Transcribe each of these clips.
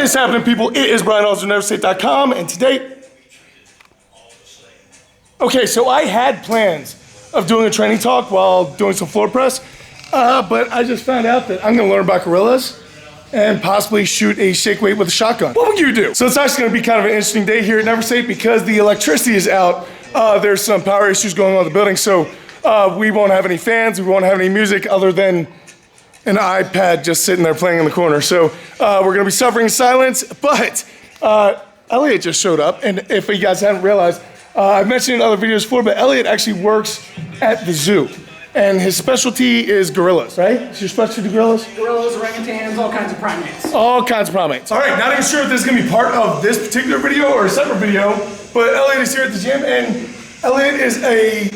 is happening, people? It is Brian Alsruhe, NEVERsate.com, and today... Okay, so I had plans of doing a training talk while doing some floor press, but I just found out that I'm gonna learn about gorillas and possibly shoot a shake weight with a shotgun. What would you do? So it's actually gonna be kind of an interesting day here at NEVERsate because the electricity is out. There's some power issues going on in the building, so we won't have any fans, we won't have any music other than an iPad just sitting there playing in the corner. So we're gonna be suffering in silence, but Elliot just showed up, and if you guys haven't realized, I've mentioned in other videos before, but Elliot actually works at the zoo, and his specialty is gorillas, right? Is your specialty gorillas? Gorillas, orangutans, all kinds of primates. All kinds of primates. All right, not even sure if this is gonna be part of this particular video or a separate video, but Elliot is here at the gym, and Elliot is a,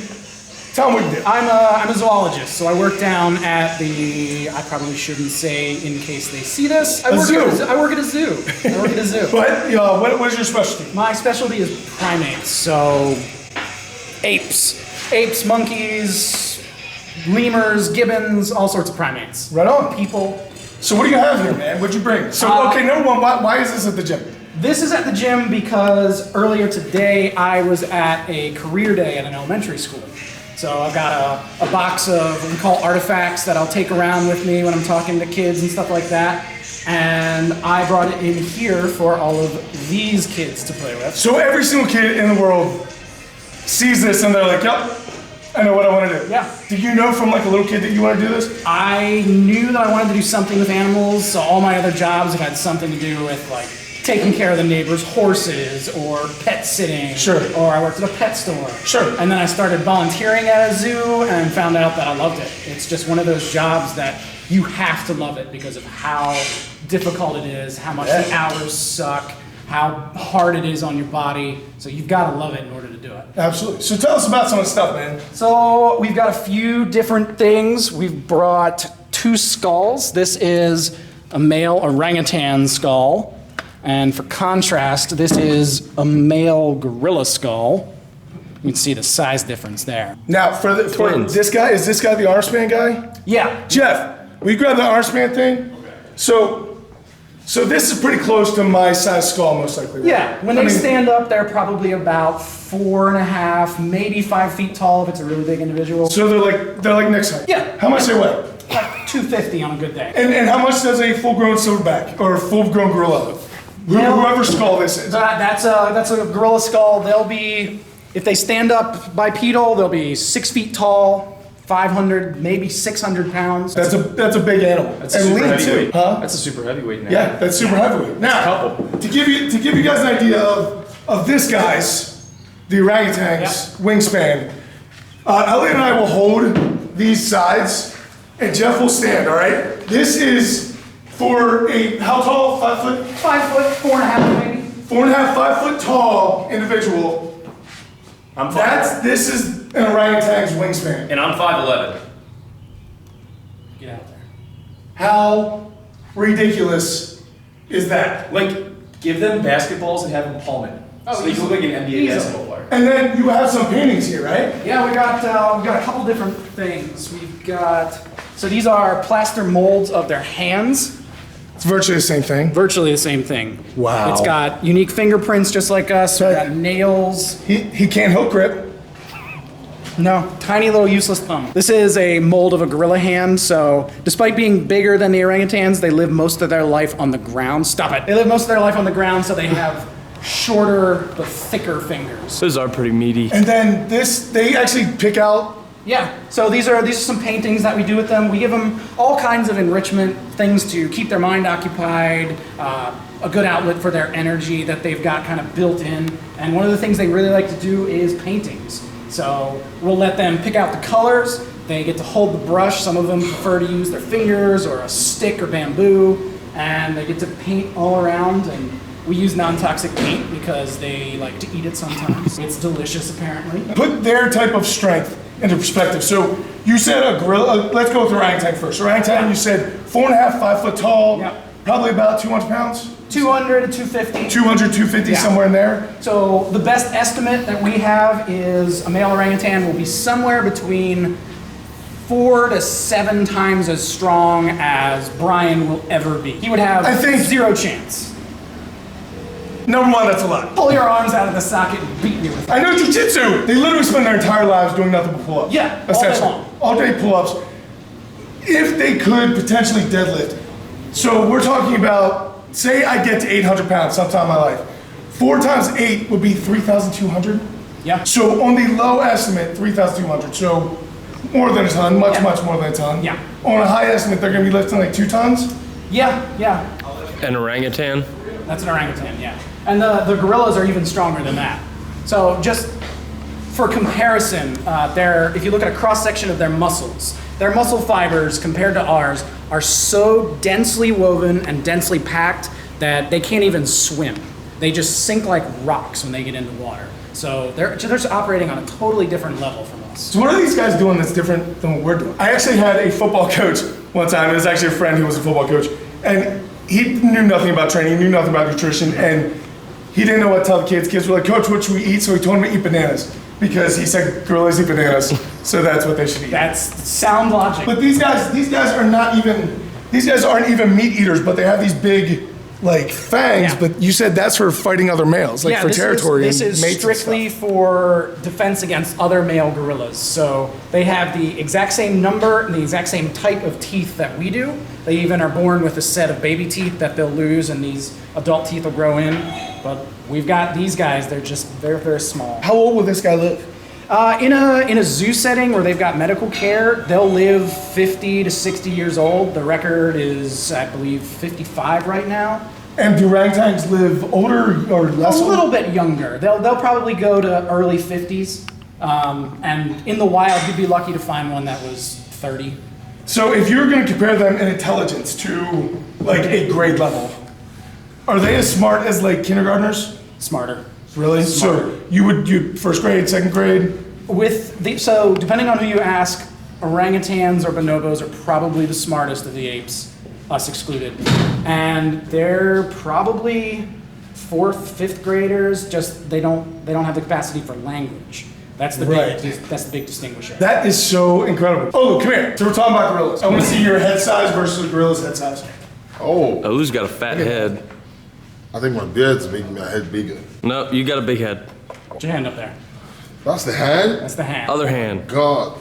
tell him what you do. I'm a zoologist, so I work down at the, I probably shouldn't say in case they see this. I work at a zoo. But what is your specialty? My specialty is primates, so apes, monkeys, lemurs, gibbons, all sorts of primates. Right on. People. So what do you have here, man? What'd you bring? So, okay, number one, why is this at the gym? This is at the gym because earlier today I was at a career day at an elementary school. So I've got a box of what we call artifacts that I'll take around with me when I'm talking to kids and stuff like that. And I brought it in here for all of these kids to play with. So every single kid in the world sees this and they're like, yep, I know what I want to do. Yeah. Did you know from like a little kid that you want to do this? I knew that I wanted to do something with animals, so all my other jobs have had something to do with like taking care of the neighbor's horses or pet sitting. Sure. Or I worked at a pet store. Sure. And then I started volunteering at a zoo and found out that I loved it. It's just one of those jobs that you have to love it because of how difficult it is, how much the hours suck, how hard it is on your body. So you've got to love it in order to do it. Absolutely. So tell us about some of the stuff, man. So we've got a few different things. We've brought 2 skulls. This is a male orangutan skull. And for contrast, this is a male gorilla skull. You can see the size difference there. Now, for this guy, is this guy the arm span guy? Yeah. Jeff, will you grab the arm span thing? Okay. So this is pretty close to my size skull, most likely. Right? Yeah. When they stand up, they're probably about 4.5, maybe 5 feet tall if it's a really big individual. So they're like next height. Yeah. How much they weigh? Like 250 on a good day. And how much does a full-grown silverback or a full-grown gorilla? Whoever skull this is. That's a gorilla skull. They'll be, if they stand up bipedal, they'll be 6 feet tall, 500, maybe 600 pounds. That's a big animal. That's a super heavyweight. Huh? That's a super heavyweight now. Yeah, that's super heavyweight. Now, to give you guys an idea of this guy's, the orangutan's wingspan, Elliot and I will hold these sides, and Jeff will stand. All right. This is. For a, how tall? 5 foot? 5 foot, 4.5 maybe. 4.5, 5 foot tall individual. This is an orangutan's wingspan. And I'm 5'11". Get out there. How ridiculous is that? Like, give them basketballs and have them palm it. So you look like an NBA basketball player. And then you have some paintings here, right? Yeah, we got a couple different things. We've got, so these are plaster molds of their hands. It's virtually the same thing. Virtually the same thing. Wow. It's got unique fingerprints just like us. We've got nails. He can't hook grip. No, tiny little useless thumb. This is a mold of a gorilla hand, so despite being bigger than the orangutans, they live most of their life on the ground. Stop it. They live most of their life on the ground, so they have shorter but thicker fingers. Those are pretty meaty. And then they actually pick out. Yeah, so these are some paintings that we do with them. We give them all kinds of enrichment, things to keep their mind occupied, a good outlet for their energy that they've got kind of built in. And one of the things they really like to do is paintings. So we'll let them pick out the colors. They get to hold the brush. Some of them prefer to use their fingers or a stick or bamboo. And they get to paint all around. And we use non-toxic paint because they like to eat it sometimes. It's delicious, apparently. Put their type of strength into perspective. So you said a gorilla, let's go with orangutan first. Orangutan, you said 4.5, 5 foot tall, probably about 200 pounds? 200 to 250. 200, 250, somewhere in there. So the best estimate that we have is a male orangutan will be somewhere between 4 to 7 times as strong as Brian will ever be. He would have zero chance. Number one, that's a lie. Pull your arms out of the socket and beat me with it. I know jiu-jitsu. They literally spend their entire lives doing nothing but pull-ups. Yeah, essentially. All day pull-ups. If they could potentially deadlift. So we're talking about, say I get to 800 pounds sometime in my life. 4 times 8 would be 3,200. Yeah. So on the low estimate, 3,200. So more than a ton, much more than a ton. Yeah. On a high estimate, they're gonna be lifting like 2 tons. Yeah. An orangutan? That's an orangutan, yeah. And the gorillas are even stronger than that. So just for comparison, if you look at a cross-section of their muscle fibers compared to ours are so densely woven and densely packed that they can't even swim. They just sink like rocks when they get into water. So they're just operating on a totally different level from us. So what are these guys doing that's different than what we're doing? I actually had a football coach one time. It was actually a friend who was a football coach. And he knew nothing about training, knew nothing about nutrition, and he didn't know what to tell the kids. Kids were like, Coach, what should we eat? So he told them to eat bananas. Because he said gorillas eat bananas, so that's what they should eat. That's sound logic. But these guys aren't even meat eaters, but they have these big, like, fangs. Yeah. But you said that's for fighting other males, like for territory. This and is mates and strictly stuff. for defense against other male gorillas. So they have the exact same number and the exact same type of teeth that we do. They even are born with a set of baby teeth that they'll lose, and these adult teeth will grow in. But we've got these guys, they're just very, very small. How old will this guy live? In a zoo setting where they've got medical care, they'll live 50 to 60 years old. The record is, I believe, 55 right now. And do orangutans live older or less? A little bit younger. They'll probably go to early 50s. And in the wild, you'd be lucky to find one that was 30. So if you're going to compare them in intelligence to like a grade level, are they as smart as like kindergartners? Smarter. Really? Smarter. So you first grade, second grade? So depending on who you ask, orangutans or bonobos are probably the smartest of the apes, us excluded. And they're probably 4th, 5th graders, just they don't have the capacity for language. That's the big distinguisher. That is so incredible. Oh, come here. So we're talking about gorillas. I want to see your head size versus a gorilla's head size. Oh, Lou's got a fat head. I think my beard's making my head bigger. No, you got a big head. Put your hand up there. That's the hand? That's the hand. Other hand. God.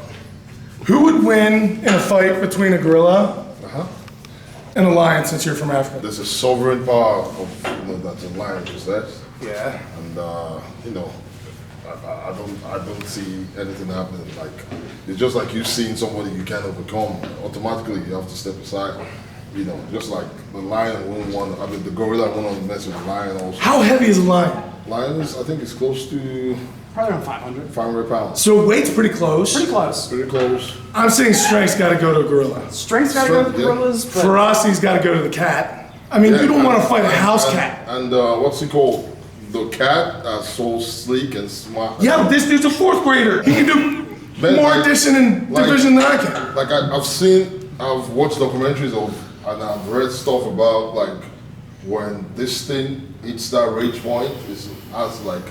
Who would win in a fight between a gorilla Uh-huh. and a lion, since you're from Africa? There's a sovereign power of, that the lion possesses. Yeah. And, I don't see anything happening. Like, it's just like you seeing somebody you can't overcome. Automatically, you have to step aside. Just like the lion the gorilla wouldn't want to mess with the lion also. How heavy is a lion? Lion is, I think it's close to Probably around 500. 500 pounds. So weight's pretty close. Pretty close. Pretty close. I'm saying strength's got to go to a gorilla. Strength's got to go to the Yeah. gorillas, but Ferocity's got to go to the cat. I mean, you don't want to fight a house cat. And what's it called? The cat are so sleek and smart. Yeah, but this dude's a 4th grader. He can do Man, more like- addition and division than I can. Like I've watched documentaries and I've read stuff about like when this thing hits that rage point, it has like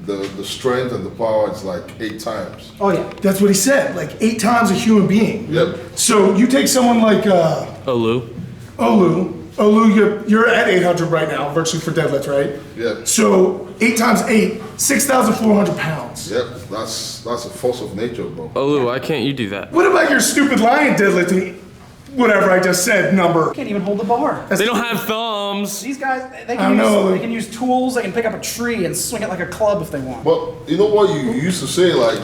the strength and the power is like 8 times. oh yeah. That's what he said, like 8 times a human being. Yep. So you take someone like Olu. Olu, you're at 800 right now, virtually for deadlift, right? Yeah. So 8 times 8, 6,400 pounds. Yep. That's a force of nature, bro. Olu, why can't you do that? What about your stupid lion deadlifting? Whatever I just said, number. Can't even hold the bar. They don't have thumbs. These guys, they I know. they can use tools. They can pick up a tree and swing it like a club if they want. But you know what you used to say, like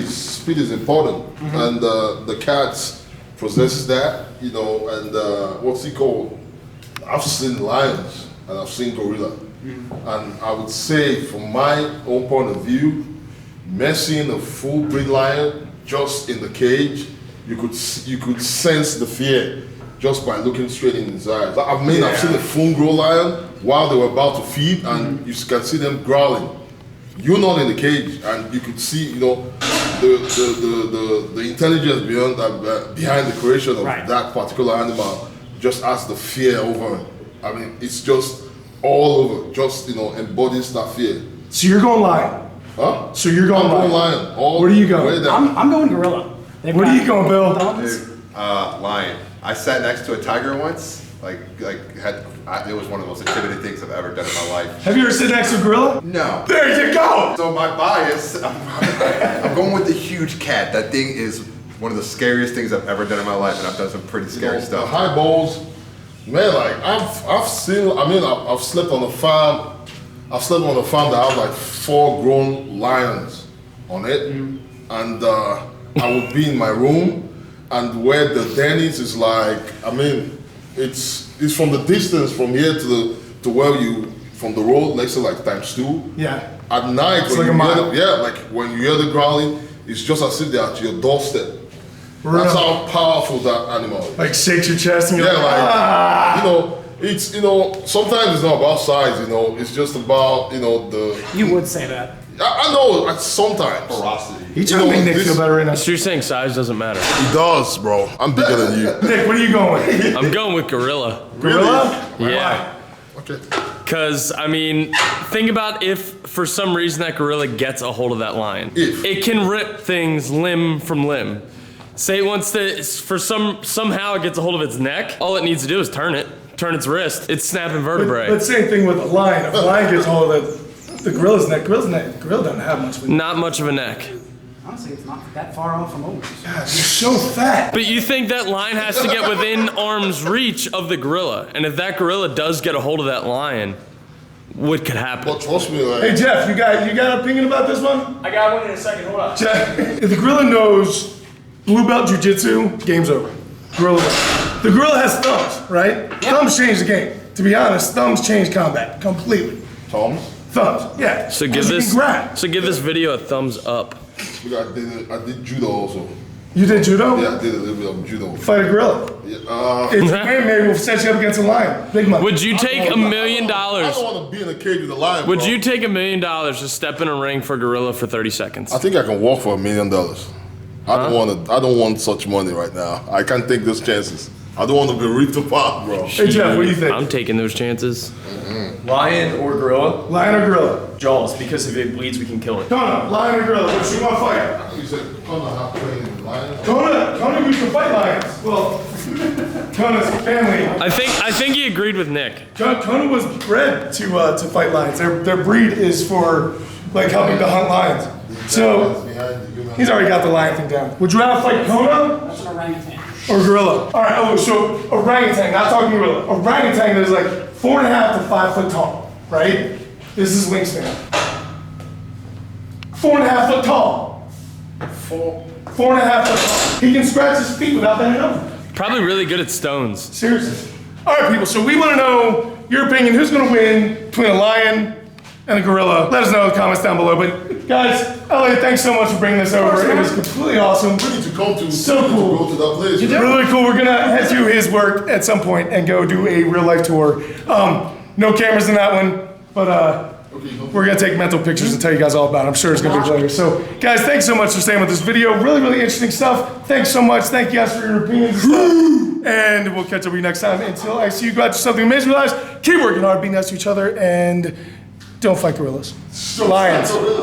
speed is important, and the cats possesses that, and what's it called? I've seen lions and I've seen gorilla, and I would say, from my own point of view, messing a full breed lion just in the cage, you could sense the fear just by looking straight in his eyes. I've seen a full-grown lion while they were about to feed, and you can see them growling. You're not in the cage, and you could see, the intelligence behind the creation of that particular animal just has the fear over it. I mean, it's just all over, just embodies that fear. So you're going lion. Huh? So you're going I'm lion. going lion. Where do you go? Way down. I'm going gorilla. Where are you going, Bill? Lion. I sat next to a tiger once. It was one of the most intimidating things I've ever done in my life. Have you ever sit next to a gorilla? No. There you go. So my bias, I'm going with the huge cat. That thing is one of the scariest things I've ever done in my life, and I've done some pretty scary The stuff. high balls, man. Like I've seen. I mean, I've slept on a farm. I've slept on a farm that have like 4 grown lions on it, and I would be in my room, and where the den is like, I mean, it's from the distance from here to where you from the road, let's say like ×2. Yeah. At night, It's when like a you hear mile. like when you hear the growling, it's just as if they're at your doorstep. Really? That's how powerful that animal is. Like shakes your chest and you're Yeah, like, like, you know, it's, you know, sometimes it's not about size, you know, it's just about, you know, You would say that. I know, sometimes. Ferocity. He trying to make Nick feel better right now. So you're saying size doesn't matter? It does, bro. I'm bigger than you. Nick, what are you going with? I'm going with gorilla. Gorilla? Yeah. Okay. Because, I mean, think about if for some reason that gorilla gets a hold of that lion. If. It can rip things limb from limb. Say it wants to, somehow it gets a hold of its neck, all it needs to do is turn its wrist. It's snapping vertebrae. But same thing with a lion. If a lion gets hold of the gorilla's neck, gorilla doesn't have much of a neck. Not much of a neck. Honestly, it's not that far off from ours. God, you're so fat. But you think that lion has to get within arm's reach of the gorilla. And if that gorilla does get a hold of that lion, what could happen? But trust me, like, Hey Jeff, you got an opinion about this one? I got one in a second. Hold on. Jeff, if the gorilla knows blue belt jujitsu, game's over. Gorilla wins. The gorilla has thumbs, right? Thumbs change the game. To be honest, thumbs change combat completely. Tom, Thumbs, yeah. So Because you can grab. give this video a thumbs up. I did judo also. You did judo? Yeah, I did a little bit of judo. Fight a gorilla. Yeah, If you win, maybe we'll set you up against a lion. Big money. Would you take $1 million? I don't want to be in a cage with a lion, Would bro. you take $1 million to step in a ring for a gorilla for 30 seconds? I think I can walk for $1 million. I don't want such money right now. I can't take those chances. I don't want to be ripped apart, bro. Hey Jeff, what do you think? I'm taking those chances. Lion or gorilla? Lion or gorilla? Jaws, because if it bleeds, we can kill it. Kona, lion or gorilla? What you want to fight? You said, come on, have training lion. Kona used to fight lions. Well, Kona's family. I think he agreed with Nick. Kona was bred to fight lions. Their breed is for like helping to hunt lions. So he's already got the lion thing down. Would you rather fight Kona That's an orangutan. or gorilla? All right. Oh, so orangutan. Not talking gorilla. Orangutan is like 4.5 to 5 foot tall. Right? This is wingspan. 4.5 foot tall. 4.5 foot tall. He can scratch his feet without bending over. Probably really good at stones. Seriously. All right, people, so we want to know your opinion. Who's going to win between a lion and a gorilla? Let us know in the comments down below. But guys, Elliot, thanks so much for bringing this over. It was completely awesome. We need to come to So cool. go to that place. Really cool. We're going to head to his work at some point and go do a real life tour. No cameras in that one, but we're going to take mental pictures and tell you guys all about it. I'm sure it's going to be hilarious. So guys, thanks so much for staying with this video. Really, really interesting stuff. Thanks so much. Thank you guys for your opinions and stuff. And we'll catch up with you next time. Until I see you go out to something amazing with us, keep working hard, be nice to each other, and don't fight gorillas. Lions.